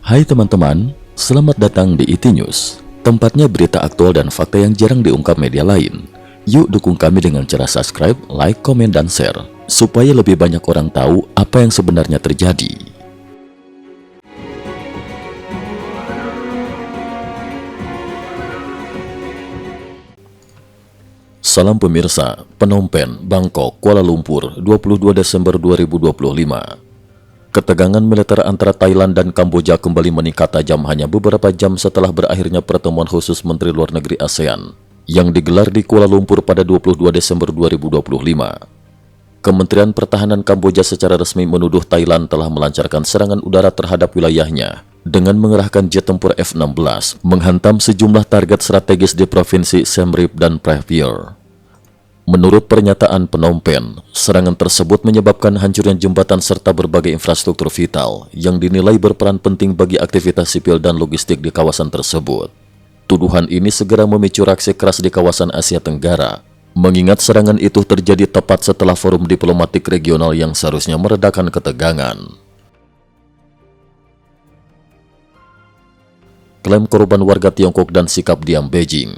Hai teman-teman, selamat datang di IT News, tempatnya berita aktual dan fakta yang jarang diungkap media lain. Yuk dukung kami dengan cara subscribe, like, komen, dan share, supaya lebih banyak orang tahu apa yang sebenarnya terjadi. Salam pemirsa, Phnom Penh, Bangkok, Kuala Lumpur, 22 Desember 2025. Ketegangan militer antara Thailand dan Kamboja kembali meningkat tajam hanya beberapa jam setelah berakhirnya pertemuan khusus Menteri Luar Negeri ASEAN yang digelar di Kuala Lumpur pada 22 Desember 2025. Kementerian Pertahanan Kamboja secara resmi menuduh Thailand telah melancarkan serangan udara terhadap wilayahnya dengan mengerahkan jet tempur F-16 menghantam sejumlah target strategis di Provinsi Siem Reap dan Previer. Menurut pernyataan Phnom Penh, serangan tersebut menyebabkan hancurnya jembatan serta berbagai infrastruktur vital yang dinilai berperan penting bagi aktivitas sipil dan logistik di kawasan tersebut. Tuduhan ini segera memicu reaksi keras di kawasan Asia Tenggara, mengingat serangan itu terjadi tepat setelah forum diplomatik regional yang seharusnya meredakan ketegangan. Klaim korban warga Tiongkok dan sikap diam Beijing.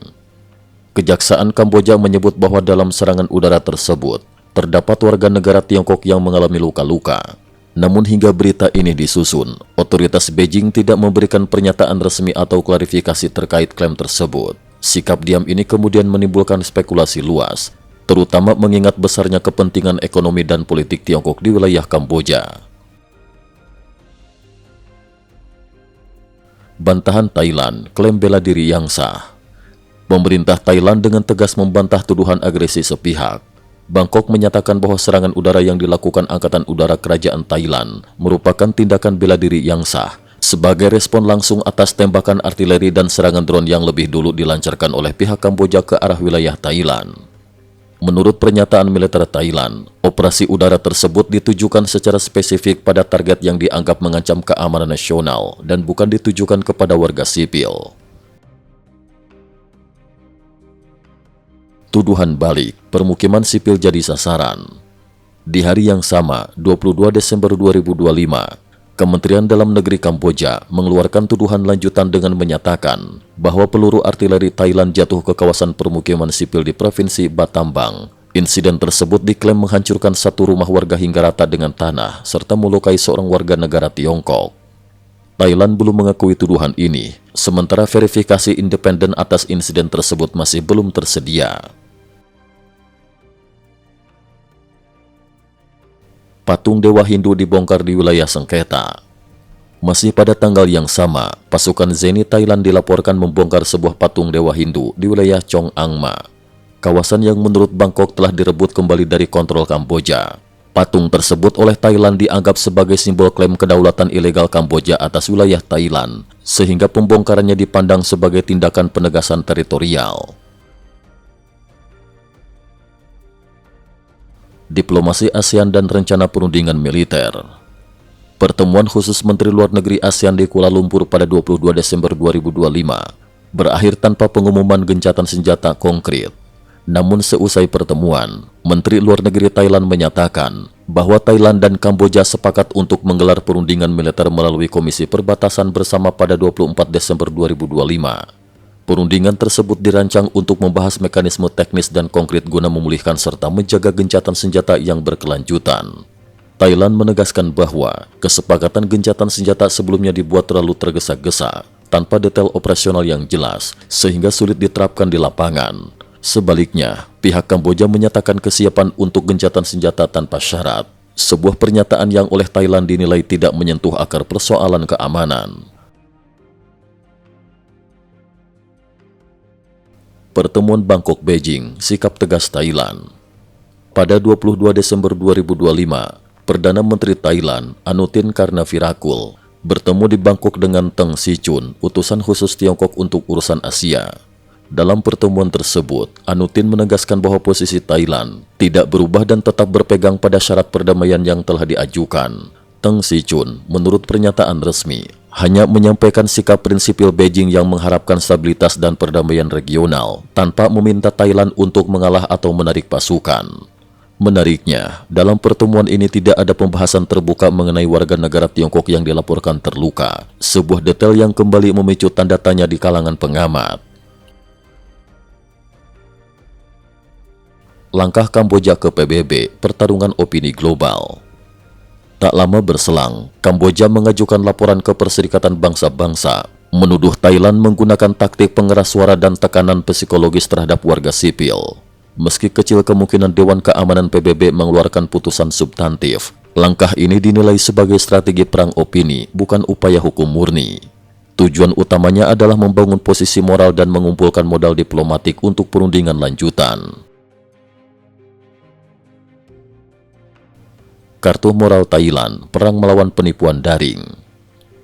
Kejaksaan Kamboja menyebut bahwa dalam serangan udara tersebut, terdapat warga negara Tiongkok yang mengalami luka-luka. Namun hingga berita ini disusun, otoritas Beijing tidak memberikan pernyataan resmi atau klarifikasi terkait klaim tersebut. Sikap diam ini kemudian menimbulkan spekulasi luas, terutama mengingat besarnya kepentingan ekonomi dan politik Tiongkok di wilayah Kamboja. Bantahan Thailand, klaim bela diri yang sah. Pemerintah Thailand dengan tegas membantah tuduhan agresi sepihak. Bangkok menyatakan bahwa serangan udara yang dilakukan Angkatan Udara Kerajaan Thailand merupakan tindakan bela diri yang sah, sebagai respon langsung atas tembakan artileri dan serangan drone yang lebih dulu dilancarkan oleh pihak Kamboja ke arah wilayah Thailand. Menurut pernyataan militer Thailand, operasi udara tersebut ditujukan secara spesifik pada target yang dianggap mengancam keamanan nasional dan bukan ditujukan kepada warga sipil. Tuduhan balik, permukiman sipil jadi sasaran. Di hari yang sama, 22 Desember 2025, Kementerian Dalam Negeri Kamboja mengeluarkan tuduhan lanjutan dengan menyatakan bahwa peluru artileri Thailand jatuh ke kawasan permukiman sipil di Provinsi Battambang. Insiden tersebut diklaim menghancurkan satu rumah warga hingga rata dengan tanah, serta melukai seorang warga negara Tiongkok. Thailand belum mengakui tuduhan ini, sementara verifikasi independen atas insiden tersebut masih belum tersedia. Patung Dewa Hindu dibongkar di wilayah sengketa. Masih pada tanggal yang sama, pasukan Zeni Thailand dilaporkan membongkar sebuah patung Dewa Hindu di wilayah Chong Ang Ma, kawasan yang menurut Bangkok telah direbut kembali dari kontrol Kamboja. Patung tersebut oleh Thailand dianggap sebagai simbol klaim kedaulatan ilegal Kamboja atas wilayah Thailand, sehingga pembongkarannya dipandang sebagai tindakan penegasan teritorial. Diplomasi ASEAN dan rencana perundingan militer. Pertemuan khusus Menteri Luar Negeri ASEAN di Kuala Lumpur pada 22 Desember 2025 berakhir tanpa pengumuman gencatan senjata konkret. Namun seusai pertemuan, Menteri Luar Negeri Thailand menyatakan bahwa Thailand dan Kamboja sepakat untuk menggelar perundingan militer melalui Komisi Perbatasan bersama pada 24 Desember 2025. Perundingan tersebut dirancang untuk membahas mekanisme teknis dan konkret guna memulihkan serta menjaga gencatan senjata yang berkelanjutan. Thailand menegaskan bahwa kesepakatan gencatan senjata sebelumnya dibuat terlalu tergesa-gesa, tanpa detail operasional yang jelas, sehingga sulit diterapkan di lapangan. Sebaliknya, pihak Kamboja menyatakan kesiapan untuk gencatan senjata tanpa syarat, sebuah pernyataan yang oleh Thailand dinilai tidak menyentuh akar persoalan keamanan. Pertemuan Bangkok-Beijing, sikap tegas Thailand. Pada 22 Desember 2025, Perdana Menteri Thailand, Anutin Karnavirakul, bertemu di Bangkok dengan Teng Si-chun, utusan khusus Tiongkok untuk urusan Asia. Dalam pertemuan tersebut, Anutin menegaskan bahwa posisi Thailand tidak berubah dan tetap berpegang pada syarat perdamaian yang telah diajukan. Teng Si-chun, menurut pernyataan resmi, hanya menyampaikan sikap prinsipil Beijing yang mengharapkan stabilitas dan perdamaian regional tanpa meminta Thailand untuk mengalah atau menarik pasukan. Menariknya, dalam pertemuan ini tidak ada pembahasan terbuka mengenai warga negara Tiongkok yang dilaporkan terluka, sebuah detail yang kembali memicu tanda tanya di kalangan pengamat. Langkah Kamboja ke PBB, pertarungan opini global. Tak lama berselang, Kamboja mengajukan laporan ke Perserikatan Bangsa-Bangsa, menuduh Thailand menggunakan taktik pengeras suara dan tekanan psikologis terhadap warga sipil. Meski kecil kemungkinan Dewan Keamanan PBB mengeluarkan putusan substantif, langkah ini dinilai sebagai strategi perang opini, bukan upaya hukum murni. Tujuan utamanya adalah membangun posisi moral dan mengumpulkan modal diplomatik untuk perundingan lanjutan. Kartu moral Thailand, perang melawan penipuan daring.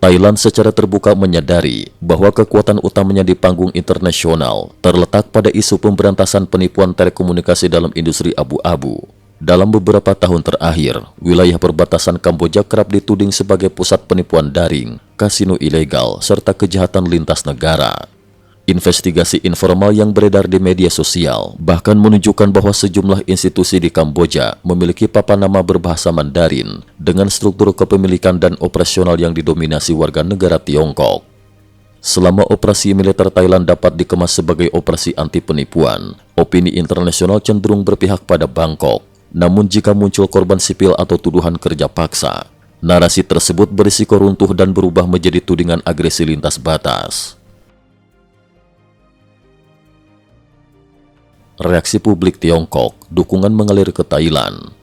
Thailand secara terbuka menyadari bahwa kekuatan utamanya di panggung internasional terletak pada isu pemberantasan penipuan telekomunikasi dalam industri abu-abu. Dalam beberapa tahun terakhir, wilayah perbatasan Kamboja kerap dituding sebagai pusat penipuan daring, kasino ilegal, serta kejahatan lintas negara. Investigasi informal yang beredar di media sosial bahkan menunjukkan bahwa sejumlah institusi di Kamboja memiliki papan nama berbahasa Mandarin dengan struktur kepemilikan dan operasional yang didominasi warga negara Tiongkok. Selama operasi militer Thailand dapat dikemas sebagai operasi anti penipuan, opini internasional cenderung berpihak pada Bangkok. Namun jika muncul korban sipil atau tuduhan kerja paksa, narasi tersebut berisiko runtuh dan berubah menjadi tudingan agresi lintas batas. Reaksi publik Tiongkok, dukungan mengalir ke Thailand.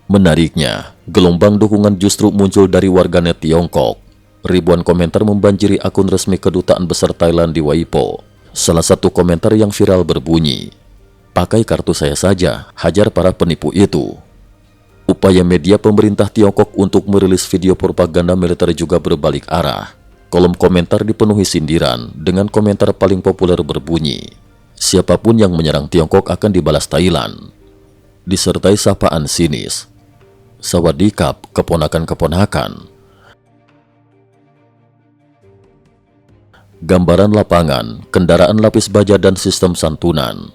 Menariknya, gelombang dukungan justru muncul dari warganet Tiongkok. Ribuan komentar membanjiri akun resmi Kedutaan Besar Thailand di Weibo. Salah satu komentar yang viral berbunyi, "Pakai kartu saya saja, hajar para penipu itu." Upaya media pemerintah Tiongkok untuk merilis video propaganda militer juga berbalik arah. Kolom komentar dipenuhi sindiran dengan komentar paling populer berbunyi, "Siapapun yang menyerang Tiongkok akan dibalas Thailand," disertai sapaan sinis, "Sawadikap, keponakan-keponakan." Gambaran lapangan, kendaraan lapis baja dan sistem santunan.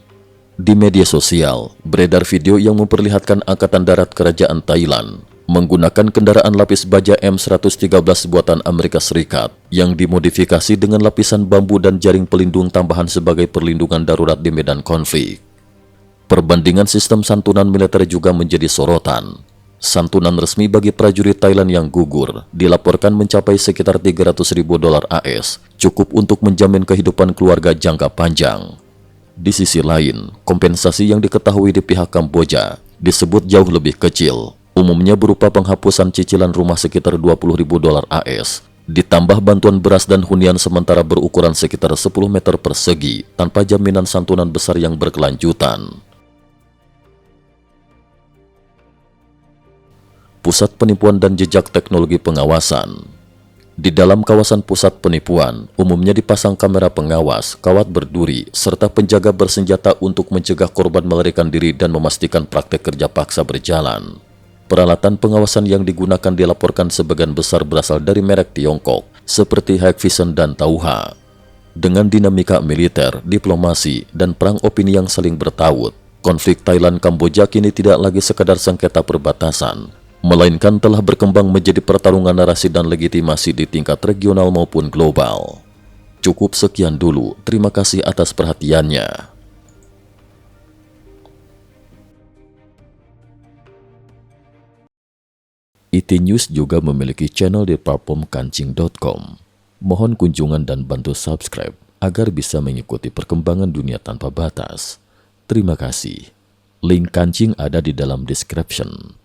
Di media sosial, beredar video yang memperlihatkan Angkatan Darat Kerajaan Thailand menggunakan kendaraan lapis baja M113 buatan Amerika Serikat yang dimodifikasi dengan lapisan bambu dan jaring pelindung tambahan sebagai perlindungan darurat di medan konflik. Perbandingan sistem santunan militer juga menjadi sorotan. Santunan resmi bagi prajurit Thailand yang gugur dilaporkan mencapai sekitar $300.000 AS, cukup untuk menjamin kehidupan keluarga jangka panjang. Di sisi lain, kompensasi yang diketahui di pihak Kamboja disebut jauh lebih kecil, umumnya berupa penghapusan cicilan rumah sekitar $20.000 AS, ditambah bantuan beras dan hunian sementara berukuran sekitar 10 meter persegi tanpa jaminan santunan besar yang berkelanjutan. Pusat Penipuan dan Jejak Teknologi Pengawasan. Di dalam kawasan pusat penipuan, umumnya dipasang kamera pengawas, kawat berduri, serta penjaga bersenjata untuk mencegah korban melarikan diri dan memastikan praktek kerja paksa berjalan. Peralatan pengawasan yang digunakan dilaporkan sebagian besar berasal dari merek Tiongkok, seperti Hikvision dan Tauha. Dengan dinamika militer, diplomasi, dan perang opini yang saling bertaut, konflik Thailand-Kamboja kini tidak lagi sekadar sengketa perbatasan, melainkan telah berkembang menjadi pertarungan narasi dan legitimasi di tingkat regional maupun global. Cukup sekian dulu, terima kasih atas perhatiannya. IT News juga memiliki channel di platform kancing.com. Mohon kunjungan dan bantu subscribe agar bisa mengikuti perkembangan dunia tanpa batas. Terima kasih. Link kancing ada di dalam description.